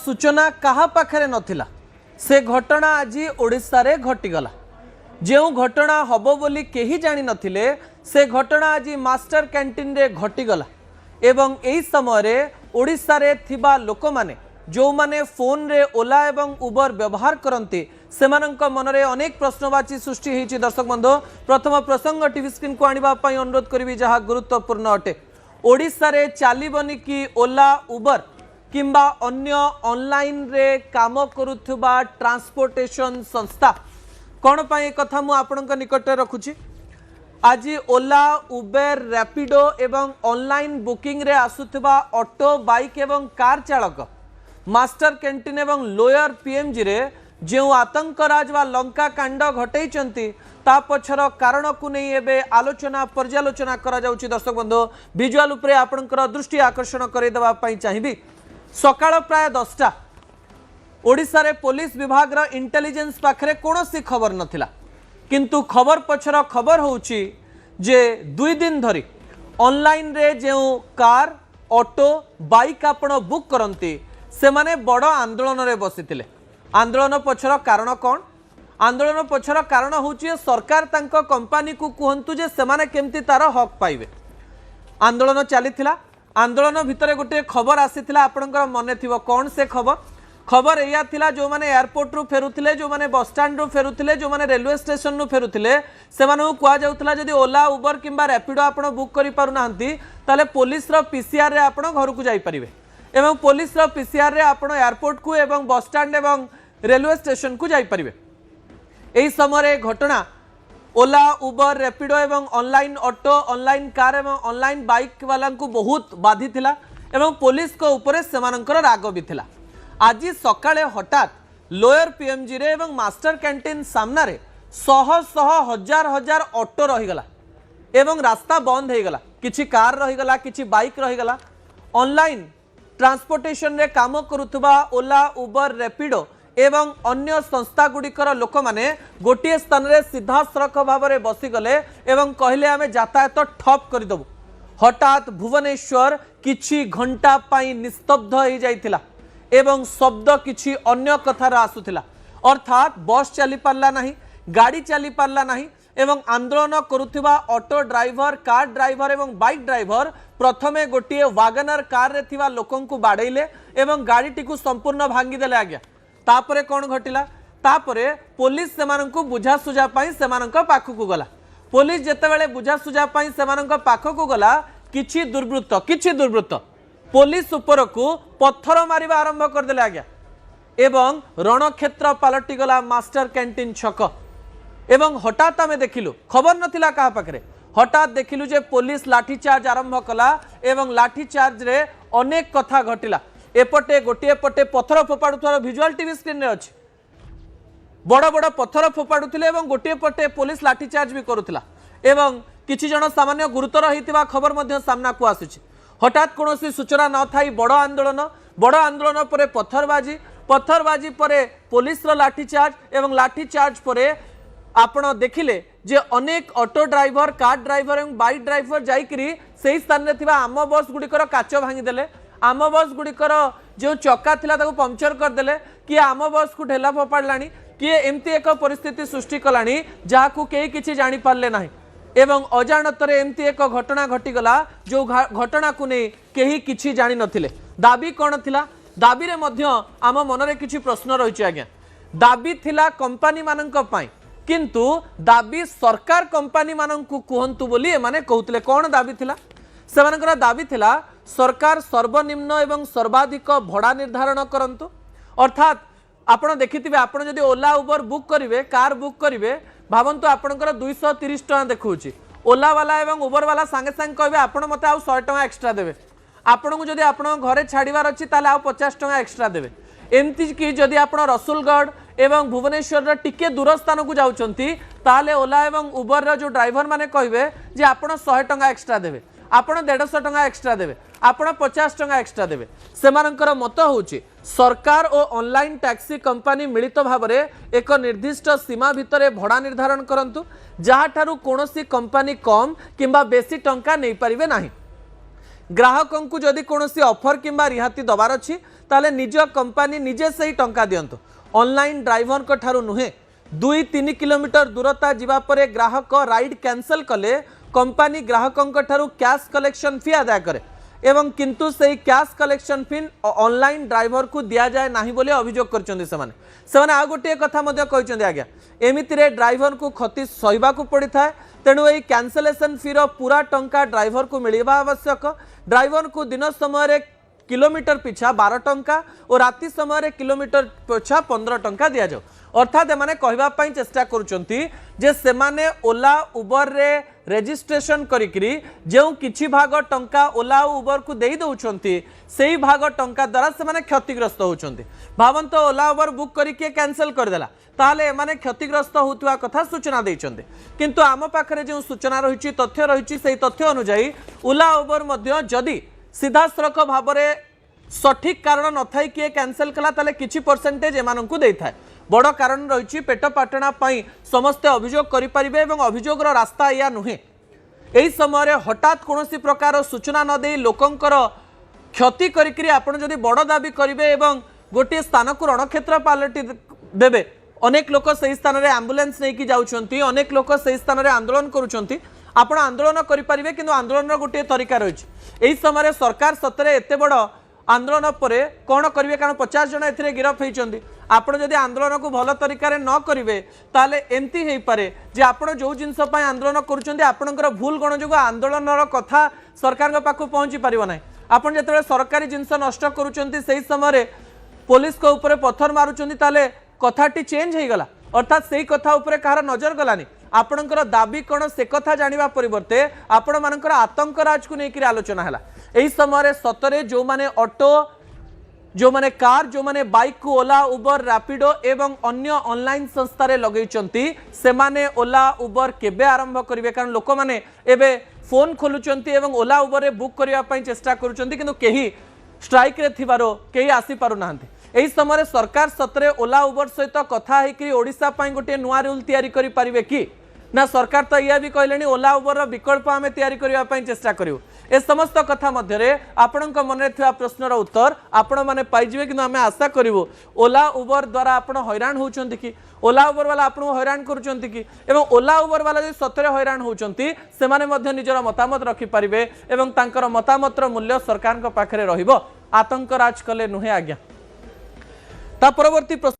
सूचना कहा पाखरे नथिला से घटना आज ओडिशा रे घटीगला। जो घटना हबो बोली केही जानी नथिले से घटना आज मास्टर कैंटीन रे घटीगला एवं एही समय रे ओडिशा रे थिबा लोक माने जो माने फोन रे ओला एवं उबर व्यवहार करते सेमानंक मनरे अनेक प्रश्नवाची सृष्टि होइछि। दर्शक बंधु प्रथम प्रसंग टीवी स्क्रीन को आनिबा पई अनुरोध करिवि जहा गुरुत्वपूर्ण अटे। ओडिशा रे चालीबनी कि ओला उबर किंबा अन्य ऑनलाइन रे काम करुथुबा ट्रांसपोर्टेशन संस्था कौन पाई कथा मु आपनक निकट रखुछि। आज ओला उबेर रैपिडो एवं ऑनलाइन बुकिंग रे आसुथुबा ऑटो बाइक एवं कार चालक मास्टर कैंटीन एवं लोयर पीएमजी रे जो आतंकराज वा लंका कांड घटैचंती ता पछर कारण को नहीं एबे आलोचना पर्यालोचना करा जाउछि। दर्शक बंधु विजुअल उपरे आपनकर दृष्टि आकर्षण करे देबा पई चाहिबी। सकाळ प्राय 10टा ओडिशा रे पुलिस विभाग रा इंटेलिजेंस पाखरे कोनोसी खबर नथिला, किंतु खबर पछर खबर होउछि जे 2 दिन धरी ऑनलाइन रे जे कार ऑटो बाइक आपण बुक करंती से माने बड़ आंदोलन रे बसिथिले। आंदोलन पछर कारण कौन? आंदोलन पछर कारण होउछि सरकार तांको कंपनी को कहंतु जे से माने केमती तार हक पाइबे। आंदोलन चलीथिला। आंदोलन भितर गोटे खबर आसीथिला, आपनकर मने थिबो कौन से खबर? खबर एया थिला जो माने एयरपोर्ट रु फेरुथिले, जो माने बस स्टैंड रु फेरुथिले, जो माने रेलवे स्टेशन रु फेरुथिले सेमानकु कुआ जाउथला जदी ओला उबर किंबा रैपिडो आपण बुक करि पारु नाहंती ताले पुलिस रो पीसीआर रे आपण घर को जाई परिबे एवं पुलिस रो पीसीआर रे आपण एयरपोर्ट को एवं बस स्टैंड एवं रेलवे स्टेशन को जाई परिबे। एही समय घटना ओला उबर रैपिडो एवं ऑनलाइन ऑटो ऑनलाइन कार एवं ऑनलाइन बाइक वाला को बहुत बाधी थिला एवं पुलिस को ऊपर सेमानकर राग भी थिला। आज सकाळे हठात लोयर पीएमजी रे एवं मास्टर कैंटीन सामना रे शह शह हजार हजार ऑटो रहीगला एवं रास्ता बंद हो गला, किछि कार रहीगला, किछि बाइक रहीगला। ऑनलाइन ट्रांसपोर्टेशन रे काम करुथुबा ओला उबर रैपिडो एवं अन्य संस्था गुड़िकर लोक माने गोटे स्थान रे सीधा सड़क भाव में बसीगले एवं कहले आमे यातायात ठप करदेबू। हठात भुवनेश्वर किछि घंटा पाई निस्तब्ध हो जाइथिला एवं शब्द किछि अन्य कथार आसुथिला, अर्थात बस चली पारला नहीं, गाड़ी चली पारला नहीं एवं आंदोलन करुथिबा ऑटो ड्राइवर, कार ड्राइवर एवं बाइक ड्राइवर प्रथमे गोटे वागनर कार रे थिबा लोकन को बाड़ेइले एवं गाड़ी टी को संपूर्ण भांगी देले। आज्ञा तापरे कौन घटिला? तापरे पुलिस सेमानंकु बुझा सुझा पाई सेमानंक पाखकु गला। पुलिस जेतेबेले बुझा सुझा पाई सेमानंक पाखकु गला किछि दुर्वृत्त पुलिस ऊपर को पत्थर मारिबा आरंभ कर देले। आज्ञा एवं रणक्षेत्र पलटि गला मास्टर कैंटीन छक एवं हठात आमे देखिलु, खबर नथिला कहा पाखरे, हठात देखिलु जे पुलिस लाठीचार्ज आरंभ कला एवं लाठीचार्ज रे अनेक कथा घटिला। एपटे गोटे पटे पत्थर फोपाड़ुथार विजुअल टीवी स्क्रीन रे अछि, बड़ बड़ पत्थर फोपाड़ुथिले एवं गोटे पटे पुलिस लाठीचार्ज भी करुथिला एवं किछि जण सामान्य गुरुतर होइतिबा खबर मध्य सामना को आसुछि। हठात कोनोसी सूचना न थाई बड़ आंदोलन परे पत्थरबाजी परे पुलिस रो लाठीचार्ज एवं लाठीचार्ज परे आपण देखिले जे अनेक ऑटो ड्राइवर, कार ड्राइवर एवं बाइक ड्राइवर जाइकरी सेही स्थान रे थिबा आम बस गुड़िकर काच भांगी देले। आम बस गुड़िकर जो चक्का थिला ताको पंक्चर कर देले, किए आम बस को ढेला फोपाड़लानी, किए एमती एक परिस्थिति सृष्टि कलानी जहाकू केही किछि जानि पारले नाही एवं अजाणतरे एमती एक घटना घटीगला जो घटना को नहीं केही किछि जानि नथिले। दाबी कौन थिला? दाबी रे मध्य आम मनरे किछि प्रश्न रहिछि। आज्ञा दाबी थिला कंपनी माननक पई, किंतु दाबी सरकार कंपनी माननकु कहंतु बोली एमाने कहउतले। कौन दाबी थिला? सेमानकर दाबी थिला सरकार सर्वनिम्न एवं सर्वाधिक भड़ा निर्धारण करंतु। अर्थात आपण देखिथिबे, आपण जदि ओला उबर बुक करिवे, कार बुक करिवे, भावंतु आपणकर 230 टका देखौछि, ओला वाला एवं उबर वाला संगे संग कहबे आपण मते आ 100 टका एक्स्ट्रा देबे। आपण को जदि आपण घरे छाड़ीवार अछि ताले आ 50 टका एक्स्ट्रा देबे। एमती कि जदि आपण रसुलगढ़ एवं भुवनेश्वर टिके दूर स्थान को जाउछंती ताले ओला एवं उबर रो जो ड्राइवर माने कहबे जे आपण 100 टका एक्स्ट्रा देबे, आपण 150 टका एक्स्ट्रा देबे, आपण 50 टका एक्स्ट्रा देबे। सेमानकर मत होउछि सरकार और ऑनलाइन टैक्सी कंपनी मिलित भाव में एक निर्दिष्ट सीमा भितर भड़ा निर्धारण करंतु, जहाँ ठारू कोनोसी कंपनी कम किंबा बेसी टंका नहीं पारिबे नाही। ग्राहकों को जदि कौन ऑफर किंबा रिहाती दबार अच्छी ताले निज कंपनी निजे से ही टंका दियंतु ऑनलाइन ड्राइवर को ठारू नुहे 2-3 किलोमीटर दूरता जीवा परे ग्राहक राइड कैंसल कले कंपनी ग्राहकों ठारू कैश कलेक्शन फी आदाय करे एवं किंतु से cash collection fee online driver को दिया जाए नहीं बोले अभियोग कर आ गोटे कथा कहते आज्ञा एमितिरे ड्राइवर को क्षति सहवा को पड़ी था तेणु यही कैंसलेशन फी पूरा टंका ड्राइवर को मिलवा आवश्यक ड्राइवर को दिन समय किलोमीटर पिछा 12 टंका और राति समय किलोमीटर पिछा 15 टंका दि जाओ अर्थात एमाने कहवाई चेष्टा करुचंती जे सेमाने ओला उबर रे रेजिस्ट्रेशन करिकरी जो किछि भाग टंका ओला उबर को देई दउछंती सेही भाग टंका द्वारा सेमाने क्षतिग्रस्त होउछंती भावंत ओला उबर बुक करिके कैंसिल कर देला ताले एमाने क्षतिग्रस्त होतुवा कथा सूचना देइछंती किंतु आम पाखरे जो सूचना रहिछि तथ्य रहिछि सेही तथ्य अनुसार ओला उबर मध्य जदि सीधासलख भाव में सठिक कारण न थाई किए कैंसल कला ताले किछि परसेंटेज एमानंकु देई थाए बड़ कारण रही पेट पाटना समस्ते अभियोग करें और अभियोगर रास्ता या नुहे यही समय हठात कौन प्रकार सूचना न दे लोकंकर क्षति करी आपण जदि बड़ दाबी करेंगे और गोटे स्थान को रणक्षेत्र पलटि देवे अनेक लोक से स्थान में आंबुलांस नहीं जाऊँच अनेक लोक से स्थान में आंदोलन करुँच आपण आंदोलन करेंगे कि आंदोलन गोटे तरीका रही यही समय सरकार सतरे एत बड़ आंदोलन पर कौन करेंगे कारण 50 जन ए गिरफ होती आपण जदि आंदोलन को भल तरीका न करेंगे ताले एमती हो पारे जे आपण जो जिनस आंदोलन करुँचर भूल गण जो आंदोलन कथा सरकार पाखु पहुँची पार ना आपड़ जो सरकारी जिनस नष्ट करुँच से समय पुलिस को ऊपर पत्थर मारुंच ताले कथाटी चेंज हो गला अर्थात से कथा उपर कहार नजर गलानी आपणकर दाबी कौन से कथा जानिबा परिवर्ते आपण मानकर आतंकराज को लेकर आलोचना है यही समय सतरे जो माने ऑटो जो माने कार जो माने बाइक को ओला उबर रैपिडो एवं अन्य ऑनलाइन संस्था लगे से माने ओला उबर केबे आरंभ करेंगे कारण लोक माने एबे फोन खोलुंट एवं ओला उबर रे बुक करने चेष्टा करुँच किंतु केही स्ट्राइक रे थिबारो केही आसी पारु नाहंती यही समय सरकार सतरे ओला उबर सहित कथा होकर ओडिशा पई गोटे नुआ रूल तैयारी करि पारिबे कि ना सरकार तो यह भी कहले ओला उबर विकल्प आम तैयारी करने चेष्टा करूँ ए समस्त कथा मध्य आपण मन में प्रश्नर उत्तर आपण मैंने पाइबे कि आम आशा करूँ ओला उबर द्वारा आप हैरान होती कि ओला उबर वाला आपको हैरान करुँच कि ओला उबर वाला जो सतरे हैरान होती से निजर मतामत रखिपारे और मतामतर मूल्य सरकार पाखे रहिबो आतंकराज कले नुहे आज्ञा ता परवर्ती